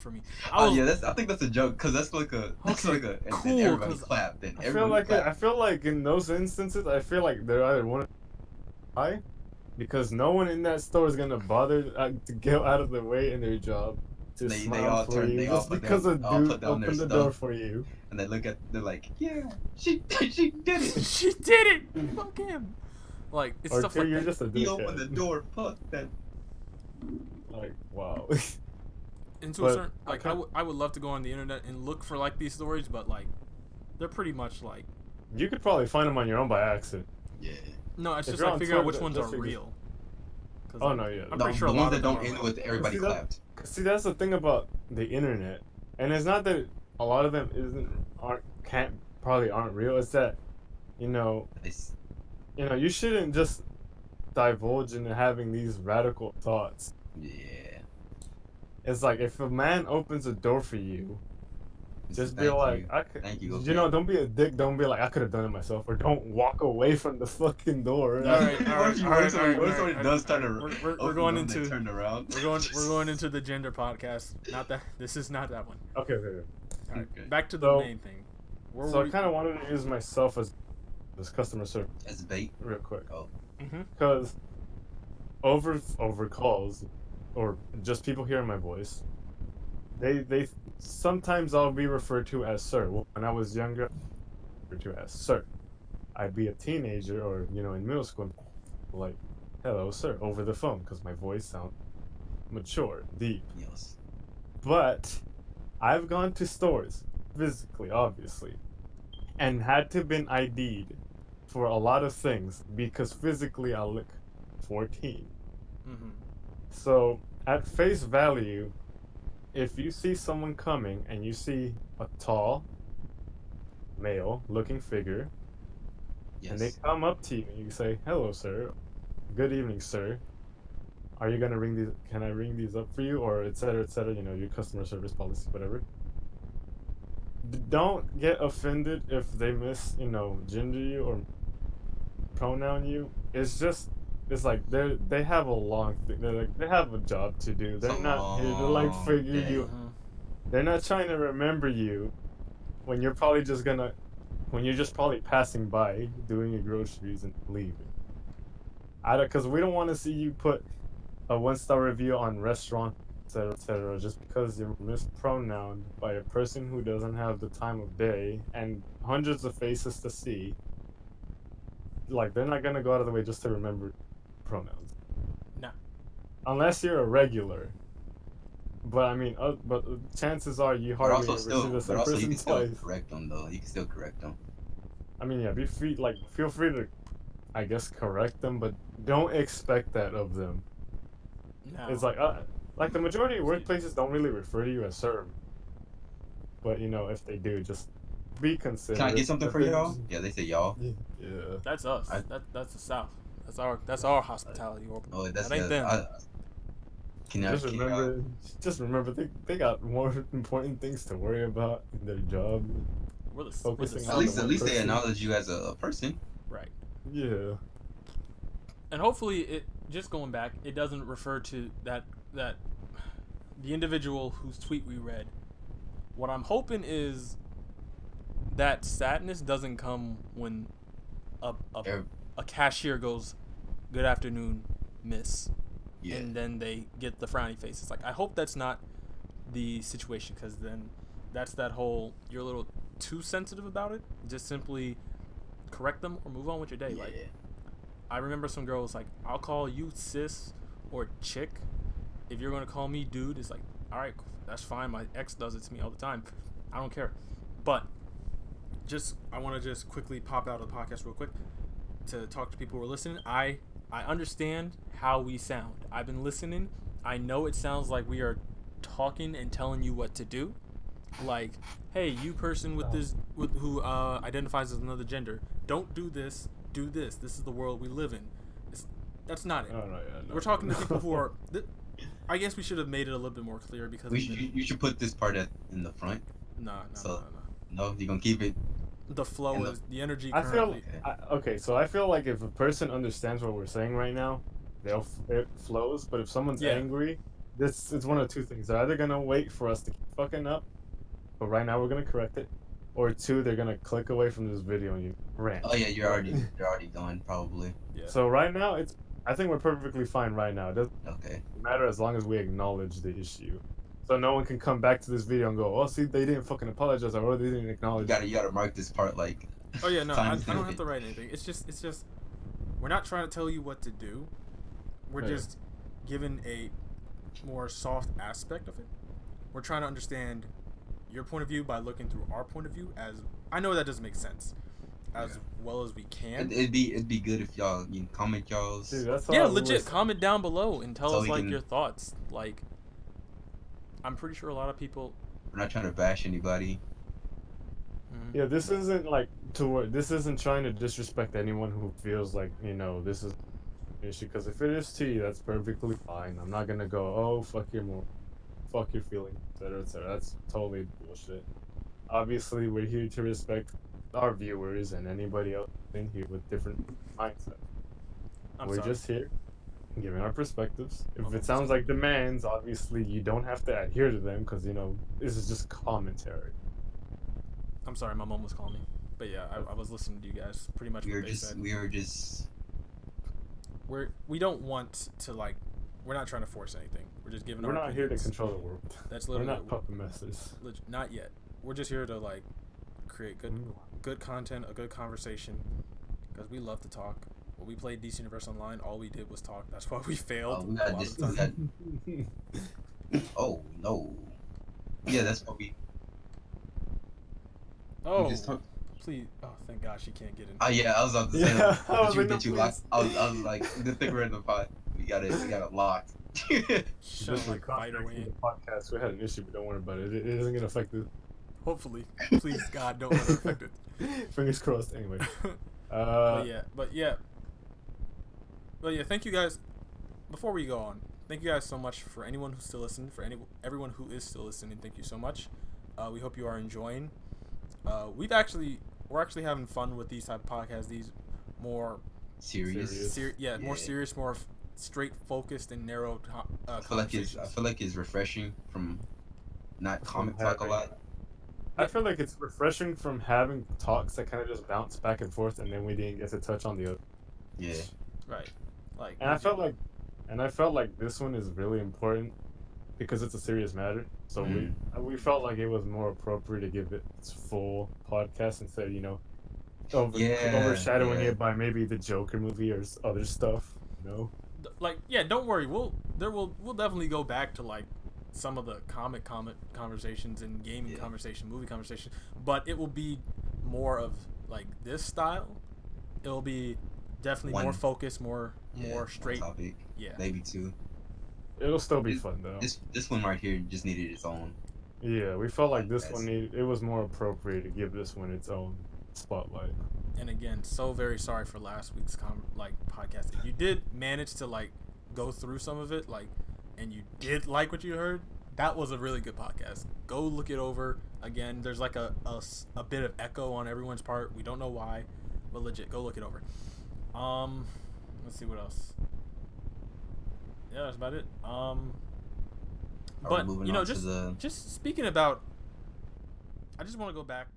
for me. I think that's a joke because that's like a and cool, then everybody 'cause clapped and I feel everybody like clapped. I feel like in those instances, I feel like they're either one why because no one in that store is gonna bother to get out of the way in their job to They smile all for you they all just put because down a dude their opened the door stuff for you. and they're like, yeah, she did it. she did it. Fuck him. Like it's Or stuff two, like you're that. just a He opened the dickhead. door. Fuck that. Like wow. Into a But certain like I would love to go on the internet and look for like these stories, but like they're pretty much like you could probably find them on your own by accident. Yeah. no. It's If just you're like on figuring out Twitter, which ones just are figure- real. Cause, Oh like, no, yeah. I'm pretty sure The a lot ones of that them don't are end like, with everybody See that? clapped. See, that's the thing about the internet, and it's not that a lot of them aren't real. It's that you know It's, you shouldn't just divulge into having these radical thoughts. yeah. It's like if a man opens a door for you, just be Thank like, you. I could, Thank you. Okay. don't be a dick. Don't be like, I could have done it myself, or don't walk away from the fucking door. all right, What if somebody does turn around? we're going They into turned around. we're going into the gender podcast. Not that this is not that one. Okay, okay. All right, Okay. back to the So- main thing. Where So were I we? kind of wanted to use myself as customer service As bait. real quick, Oh. because over calls or just people hearing my voice, they sometimes I'll be referred to as sir. Well, when I was younger, referred to as sir. I'd be a teenager or in middle school, like, hello sir, over the phone because my voice sounds mature, deep. Yes. But I've gone to stores physically, obviously, and had to been ID'd for a lot of things because physically I look 14. Mm-hmm. So at face value, if you see someone coming and you see a tall male looking figure and they Yes. come up to you and you say, hello sir, good evening sir, are you gonna ring these, can I ring these up for you, or etc etc, your customer service policy, whatever. Don't get offended if they gender you or pronoun you. It's like they have a long thing. They have a job to do. They're not here to like long figure day. you. Mm-hmm. They're not trying to remember you when you're probably just gonna when you're just probably passing by doing your groceries and leaving. Because we don't want to see you put a 1-star review on restaurant, etc., etc., just because you're mispronounced by a person who doesn't have the time of day and hundreds of faces to see. Like, they're not gonna go out of the way just to remember pronouns. No. Unless you're a regular. But I mean, chances are you But hardly also ever see still, the same you person can still twice. correct them though. You can still correct them. I mean, yeah, feel free to, I guess, correct them, but don't expect that of them. No. It's like the majority of workplaces don't really refer to you as sir. But if they do, just be considerate. Can I get something If for they y'all? just- Yeah, they say y'all. Yeah. That's us. I- That's the South. That's our hospitality. Oh, that's that ain't yeah. them. Just remember, they got more important things to worry about in their job. We're the Focusing South. on At least they person. acknowledge you as a person. Right. Yeah. And hopefully, it just going back, it doesn't refer to that the individual whose tweet we read. What I'm hoping is that sadness doesn't come when a cashier goes, "Good afternoon, miss," Yeah. and then they get the frowny face. It's like, I hope that's not the situation, because then that's that whole, you're a little too sensitive about it. Just simply correct them or move on with your day. Yeah. Like, I remember some girls like, I'll call you sis or chick. If you're gonna call me dude, it's like, all right, that's fine. My ex does it to me all the time. I don't care. But I want to just quickly pop out of the podcast real quick to talk to people who are listening. I understand how we sound. I've been listening. I know it sounds like we are talking and telling you what to do. Like, hey, you person who identifies as another gender, don't do this. Do this. This is the world we live in. That's not it. Oh, no, yeah, no, We're talking no. to people who are. I guess we should have made it a little bit more clear because You should put this part in the front. no. No, you're gonna keep it. The flow And is the energy. I feel Currently. okay. So I feel like if a person understands what we're saying right now, it flows. But if someone's Yeah. angry, this is one of two things. They're either gonna wait for us to keep fucking up, but right now we're gonna correct it, or two, they're gonna click away from this video and you rant. Oh yeah, you're already done probably. Yeah. So right now, I think we're perfectly fine right now. It doesn't Okay. matter as long as we acknowledge the issue. So no one can come back to this video and go, "Oh, see, they didn't fucking apologize, or they didn't You acknowledge." gotta mark this part like. Oh yeah, no, I don't timestamp have it. to write anything. It's just we're not trying to tell you what to do. We're Right. just giving a more soft aspect of it. We're trying to understand your point of view by looking through our point of view. As I know that doesn't make sense, as Yeah. well as we can. It'd be good if y'all comment y'all's. Dude, that's Yeah, all we legit. were- Comment down below and tell So us we like can- your thoughts. Like, I'm pretty sure a lot of people. We're not trying to bash anybody. Yeah, this isn't like this isn't trying to disrespect anyone who feels like this is an issue. Because if it is to you, that's perfectly fine. I'm not gonna go, oh fuck your feelings, etc., etc. That's totally bullshit. Obviously, we're here to respect our viewers and anybody else in here with different mindsets. I'm We're sorry. just here giving our perspectives. If Okay. it sounds like demands, obviously you don't have to adhere to them because this is just commentary. I'm sorry, my mom was calling me. But yeah, I was listening to you guys. Pretty much We what were they just said. We don't want to like. We're not trying to force anything. We're just giving. We're our not here to opinions. control the world. That's We're literally not puppet masters. not yet. We're just here to like create good content, a good conversation, because we love to talk. When we played DC Universe Online, all we did was talk. That's why we failed. we a got lot this. of the We time. got. Oh no. Yeah, that's what we. Oh, just talk- please! Oh, thank God she can't get in. Oh yeah, I was about to say. Yeah, I was like, Did you no, lock? please. I was like, the thing we're in the pot. We got it locked. Shut Just like fight contacting away. the podcast. We had an issue, but don't worry about it. It isn't gonna affect it. Hopefully, please God, don't let it affect it. Fingers crossed. Anyway. But yeah. Thank you guys. Before we go on, thank you guys so much for anyone who's still listening. For everyone who is still listening, thank you so much. We hope you are enjoying. We're actually having fun with these type of podcasts. These more Serious. Serious. more serious, more straight focused and narrow I feel like it's refreshing from not comic talk a lot. I feel like it's refreshing from having talks that kind of just bounce back and forth, and then we didn't get to touch on the other. Yeah. Right. Like. And I felt like this one is really important because it's a serious matter. So we felt like it was more appropriate to give it its full podcast instead of overshadowing it by maybe the Joker movie or other stuff. Like, yeah, don't worry. We'll definitely go back to like some of the comic conversations and gaming conversation, movie conversation, but it will be more of like this style. It'll be definitely more focused, more straight. One topic. Yeah. Maybe two. It'll still be fun though. This one right here just needed its own. Yeah, we felt like this one it was more appropriate to give this one its own spotlight. And again, so very sorry for last week's podcast. If you did manage to like go through some of it, like, and you did like what you heard, that was a really good podcast. Go look it over again. There's like a bit of echo on everyone's part. We don't know why, but legit, go look it over. Let's see what else. Yeah, that's about it. But just speaking about, I just want to go back